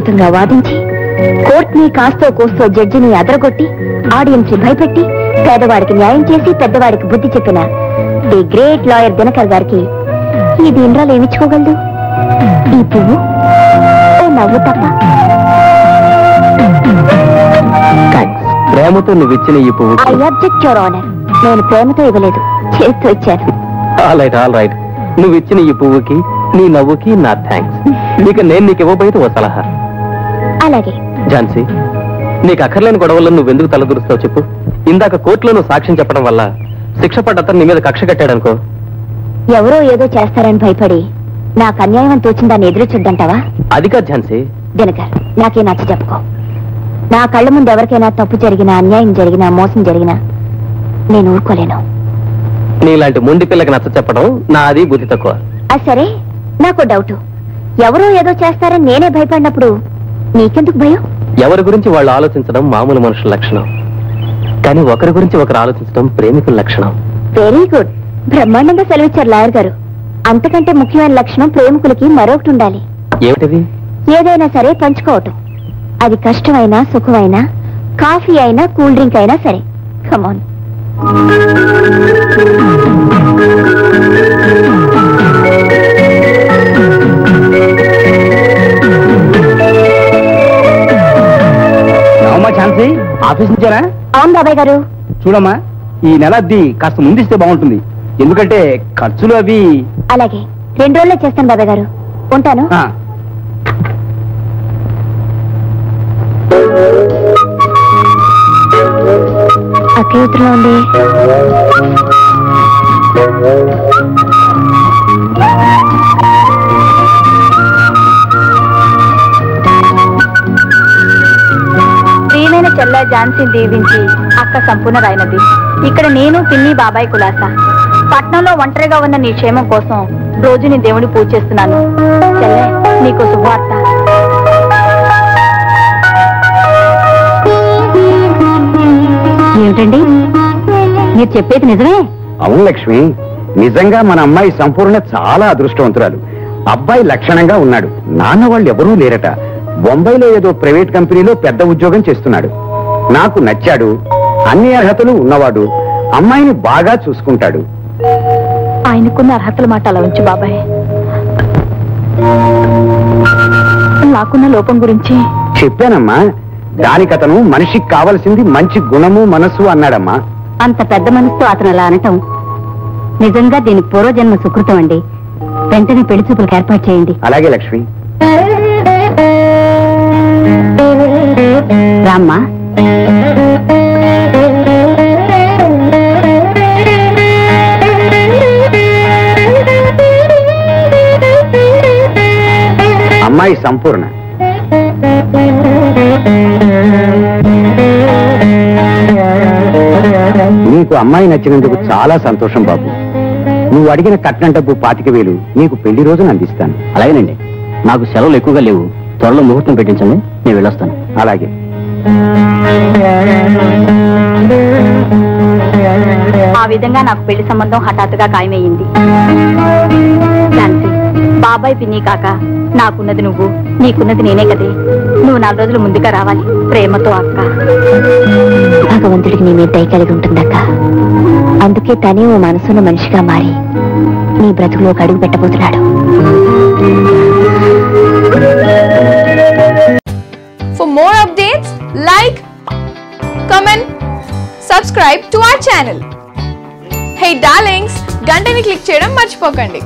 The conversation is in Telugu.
అద్భుతంగా వాదించి కోర్టుని కాస్తో కోస్తో జడ్జిని అదరగొట్టి ఆడియన్స్ ని భయపెట్టి పేదవాడికి న్యాయం చేసి పెద్దవాడికి బుద్ధి చెప్పిన ది గ్రేట్ లాయర్ దినకర్ గారికి ఈ దీనిరాలు ఏమిచ్చుకోగలదు? ఈ పువ్వు, ఓ నవ్వు తప్ప. ప్రేమతో నువ్వు ఇచ్చిన ఈ పువ్వు. I object your honour. నేను ప్రేమతో ఇవ్వలేదు, చేస్తూ ఇచ్చాను. All right. నువ్వు ఇచ్చిన ఈ పువ్వుకి, నీ నవ్వుకి నా థ్యాంక్స్. ఇక నేను నీకు ఇవ్వబోయేది ఓ సలహా. అలాగే. ఝాన్సీ, నీకు అక్కర్లేని గొడవలను నువ్వెందుకు తలదూరుస్తావు చెప్పు. ఇందాక కోర్టులో నువ్వు సాక్ష్యం చెప్పడం వల్ల శిక్ష పడ్డ అతను నీ మీద కక్ష కట్టాడనుకో. ఎవరో ఏదో చేస్తారని భయపడి నాకు అన్యాయం అని తోచిందాన్ని ఎదురు చూద్దంటావా? అది కాదు ఝాన్సీ. దినకర్, నాకే నచ్చ చెప్పుకో. నా కళ్ళ ముందు ఎవరికైనా తప్పు జరిగినా, అన్యాయం జరిగినా, మోసం జరిగినా నేను ఊరుకోలేను. నీలాంటి మొండి పిల్లకి నచ్చ చెప్పడం నాది బుద్ధి తక్కువ. అది సరే, నాకు డౌట్. ఎవరో ఏదో చేస్తారని నేనే భయపడినప్పుడు నీకెందుకు భయం? ఎవరి గురించి వాళ్ళు ఆలోచించడం మామూలు మనుషుల లక్షణం, కానీ ఒకరి గురించి ఒకరు ఆలోచించడం ప్రేమికుల లక్షణం. Very good. బ్రహ్మాండంగా సెలవిచ్చారు లాయర్ గారు. అంతకంటే ముఖ్యమైన లక్షణం ప్రేమికులకి మరొకటి ఉండాలి. ఏమిటది? ఏదైనా సరే పంచుకోవటం. అది కష్టమైనా, సుఖమైనా, కాఫీ అయినా, కూల్ డ్రింక్ అయినా సరే. కమాన్. ఝాన్సీ, ఆఫీస్ నుంచేనా? అవును బాబాయ్ గారు. చూడమ్మా, ఈ నెల అద్దె కాస్త ముందిస్తే బాగుంటుంది. ఎందుకంటే ఖర్చులు అవి. అలాగే, 2 రోజుల్లో చేస్తాను బాబాయ్ గారు. ఉంటాను. అక్కే ఉత్తరం ఉంది. ప్రియమైన చెల్ల ఝాన్సీ దీవించి అక్క సంపూర్ణరైనది. ఇక్కడ నేను, పిన్ని, బాబాయ్ కులాసా పట్నంలో ఒంటరిగా ఉన్న నీ క్షేమం కోసం రోజు నీ దేవుని పూజ చేస్తున్నాను. చెల్లె, నీకు శుభవార్త. ఏమిటండి మీరు చెప్పేది నిజమే? అవును లక్ష్మి, నిజంగా మన అమ్మాయి సంపూర్ణ చాలా అదృష్టవంతురాలు. అబ్బాయి లక్షణంగా ఉన్నాడు. నాన్న వాళ్ళు ఎవరూ లేరట. బొంబాయిలో ఏదో ప్రైవేట్ కంపెనీలో పెద్ద ఉద్యోగం చేస్తున్నాడు. నాకు నచ్చాడు. అన్ని అర్హతలు ఉన్నవాడు. అమ్మాయిని బాగా చూసుకుంటాడు. ఆయనకున్న అర్హతల మాట అలా ఉంచు బాబాయ్. నాకున్న లోపం గురించి చెప్పానమ్మా. దానికతను మనిషికి కావలసింది మంచి గుణము, మనసు అన్నాడమ్మా. అంత పెద్ద మనసుతో అతను అలా అనటం నిజంగా దీని పూర్వజన్మ సుకృతం అండి. వెంటనే పెళ్లి చూపులకు ఏర్పాటు చేయండి. అలాగే లక్ష్మి. రామ్మా. అమ్మాయి సంపూర్ణ. నీకు అమ్మాయి నచ్చినందుకు చాలా సంతోషం బాబు. నువ్వు అడిగిన కట్నం డబ్బు 25,000 నీకు పెళ్లి రోజున అందిస్తాను. అలాగేనండి. నాకు సెలవులు ఎక్కువగా లేవు. త్వరలో ముహూర్తం పెట్టించండి, నేను వెళ్ళొస్తాను. అలాగే. ఆ విధంగా నాకు పెళ్లి సంబంధం హఠాత్తుగా ఖాయమయ్యింది. ఝాన్సీ, బాబాయ్, పిన్ని కాక నాకున్నది నువ్వు, నీకున్నది నేనే కదే. నువ్వు 4 రోజులు ముందుగా రావాలి. ప్రేమతో అక్క. భగవంతుడికి నీ మీద దయ కలిగి ఉంటుందక్క. అందుకే తనే ఓ మనసున్న మనిషిగా మారి నీ బ్రతుకులోకి అడుగు పెట్టబోతున్నాడు. For more updates, like, comment, subscribe to our channel. Hey darlings, గంటని click చేయడం మర్చిపోకండి.